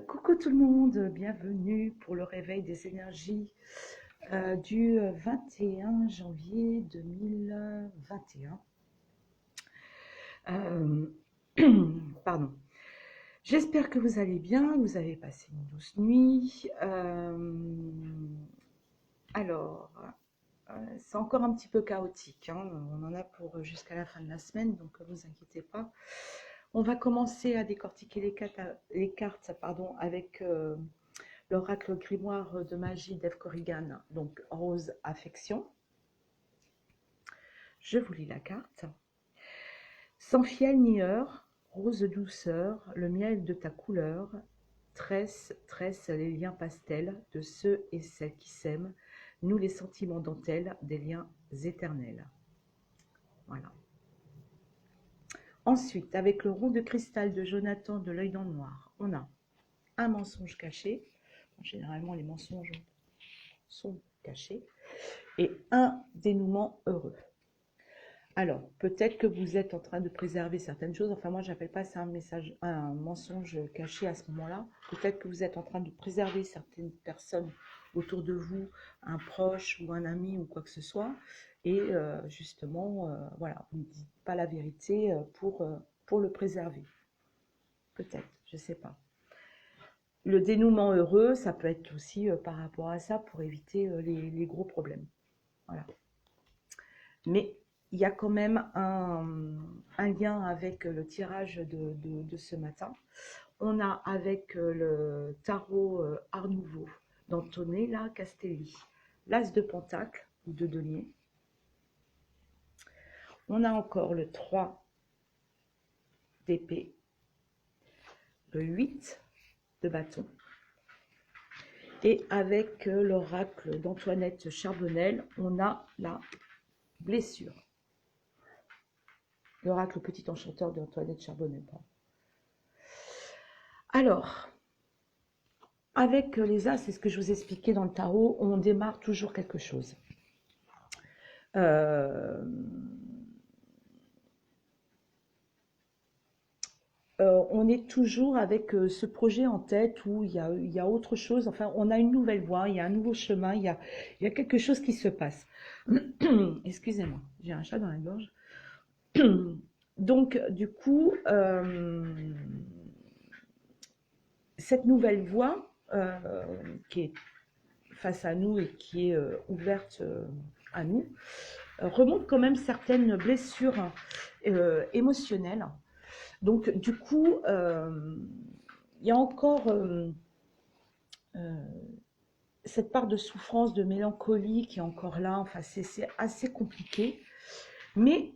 Coucou tout le monde, bienvenue pour le réveil des énergies du 21 janvier 2021. Euh, Pardon. J'espère que vous allez bien, vous avez passé une douce nuit. Alors, c'est encore un petit peu chaotique, hein. On en a pour jusqu'à la fin de la semaine, donc ne vous inquiétez pas. On va commencer à décortiquer les cartes avec l'oracle grimoire de magie d'Eve Corrigan, donc rose affection. Je vous lis la carte. Sans fiel ni heure, rose douceur, le miel de ta couleur, tresse les liens pastels de ceux et celles qui s'aiment, nous les sentiments dentelles des liens éternels. Voilà. Ensuite, avec le rond de cristal de Jonathan de l'œil dans le noir, on a un mensonge caché. Généralement, les mensonges sont cachés. Et un dénouement heureux. Alors, peut-être que vous êtes en train de préserver certaines choses. Enfin, moi, je n'appelle pas ça un mensonge caché à ce moment-là. Peut-être que vous êtes en train de préserver certaines personnes autour de vous, un proche ou un ami ou quoi que ce soit. Et justement, voilà, vous ne dites pas la vérité pour le préserver. Peut-être, je ne sais pas. Le dénouement heureux, ça peut être aussi par rapport à ça pour éviter les gros problèmes. Voilà. Mais il y a quand même un lien avec le tirage de ce matin. On a avec le tarot Art Nouveau d'Antonella Castelli, l'As de Pentacle ou de denier. On a encore le 3 d'épée, le 8 de bâton. Et avec l'oracle d'Antoinette Charbonnel, on a la blessure. L'oracle Petit Enchanteur d'Antoinette Charbonnel. Alors, avec les As, c'est ce que je vous expliquais dans le tarot, on démarre toujours quelque chose. On est toujours avec ce projet en tête où il y a autre chose, enfin on a une nouvelle voie, il y a un nouveau chemin, il y a quelque chose qui se passe. Excusez-moi, j'ai un chat dans la gorge. Donc du coup, cette nouvelle voie qui est face à nous et qui est ouverte à nous, remonte quand même certaines blessures émotionnelles. Donc du coup, il y a encore cette part de souffrance, de mélancolie qui est encore là. Enfin, c'est assez compliqué. Mais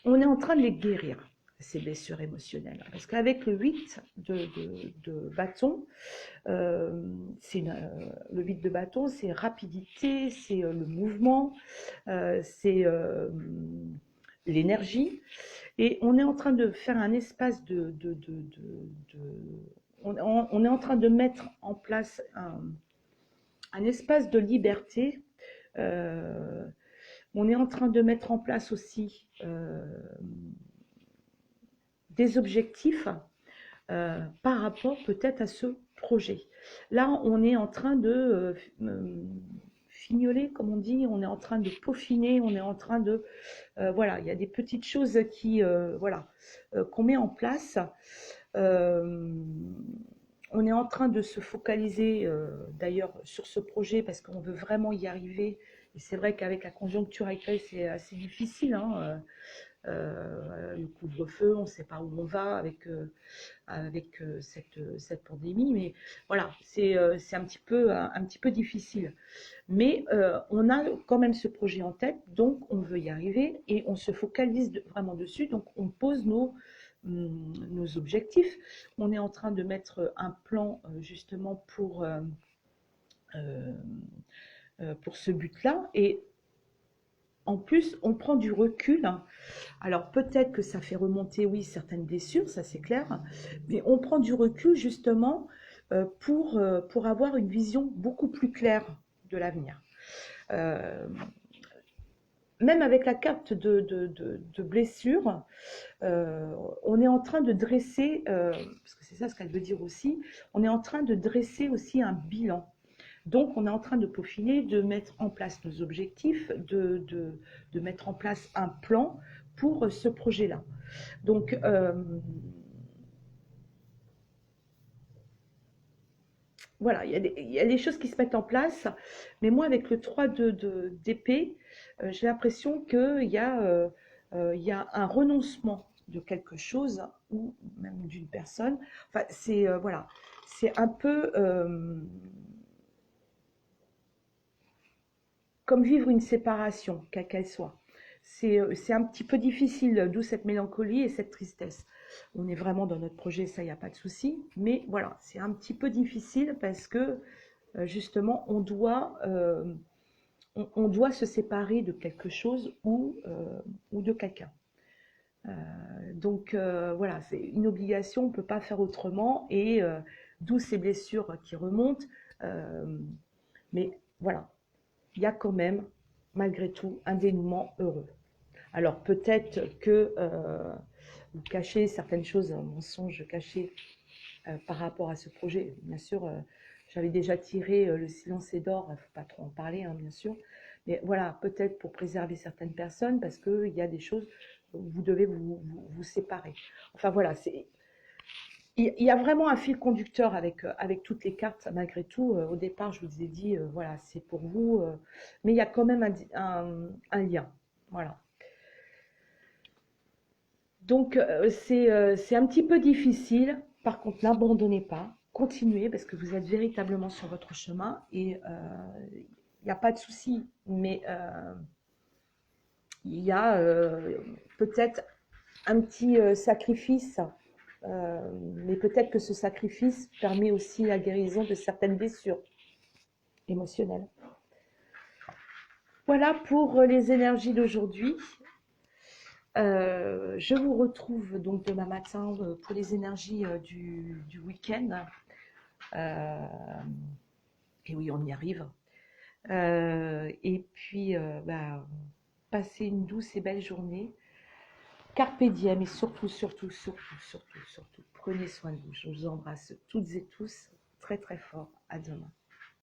on est en train de les guérir, ces blessures émotionnelles. Parce qu'avec le 8 de bâton, le 8 de bâton, c'est rapidité, c'est le mouvement, c'est l'énergie. Et on est en train de faire un espace on est en train de mettre en place un espace de liberté. On est en train de mettre en place aussi des objectifs par rapport peut-être à ce projet. Là, on est en train de fignoler, comme on dit, on est en train de peaufiner, on est en train de... voilà, il y a des petites choses qui, voilà, qu'on met en place. On est en train de se focaliser d'ailleurs sur ce projet parce qu'on veut vraiment y arriver. Et c'est vrai qu'avec la conjoncture actuelle, c'est assez difficile, hein. Le couvre-feu, on ne sait pas où on va avec cette pandémie, mais voilà, c'est un petit peu difficile. Mais on a quand même ce projet en tête, donc on veut y arriver et on se focalise vraiment dessus, donc on pose nos objectifs. On est en train de mettre un plan justement pour ce but-là et en plus, on prend du recul. Alors peut-être que ça fait remonter, oui, certaines blessures, ça c'est clair, mais on prend du recul justement pour avoir une vision beaucoup plus claire de l'avenir. même avec la carte de blessure, on est en train de dresser, parce que c'est ça ce qu'elle veut dire aussi, on est en train de dresser aussi un bilan. Donc, on est en train de peaufiner, de mettre en place nos objectifs, de mettre en place un plan pour ce projet-là. Donc, voilà, il y a des choses qui se mettent en place, mais moi, avec le 3 d'épée, j'ai l'impression il y a un renoncement de quelque chose, ou même d'une personne. Enfin, c'est voilà, c'est un peu comme vivre une séparation, quelle qu'elle soit. C'est un petit peu difficile, d'où cette mélancolie et cette tristesse. On est vraiment dans notre projet, ça, il n'y a pas de souci. Mais voilà, c'est un petit peu difficile parce que justement, on doit se séparer de quelque chose ou de quelqu'un. Donc voilà, c'est une obligation, on ne peut pas faire autrement. Et d'où ces blessures qui remontent. Euh, mais voilà, il y a quand même, malgré tout, un dénouement heureux. Alors peut-être que vous cachez certaines choses, un mensonge caché par rapport à ce projet. Bien sûr, j'avais déjà tiré le silence est d'or, il ne faut pas trop en parler, hein, bien sûr. Mais voilà, peut-être pour préserver certaines personnes, parce qu'il y a des choses où vous devez vous séparer. Enfin voilà, il y a vraiment un fil conducteur avec toutes les cartes, malgré tout. Au départ, je vous ai dit, voilà, c'est pour vous, mais il y a quand même un lien. Voilà. Donc, c'est un petit peu difficile. Par contre, n'abandonnez pas, continuez, parce que vous êtes véritablement sur votre chemin et il n'y a pas de souci. Mais il y a peut-être un petit sacrifice. Mais peut-être que ce sacrifice permet aussi la guérison de certaines blessures émotionnelles. Voilà pour les énergies d'aujourd'hui. Je vous retrouve donc demain matin pour les énergies du week-end. Euh, et oui, on y arrive. Et puis, passez une douce et belle journée. Carpe diem et surtout, surtout, surtout, surtout, surtout, prenez soin de vous. Je vous embrasse toutes et tous très très fort. À demain.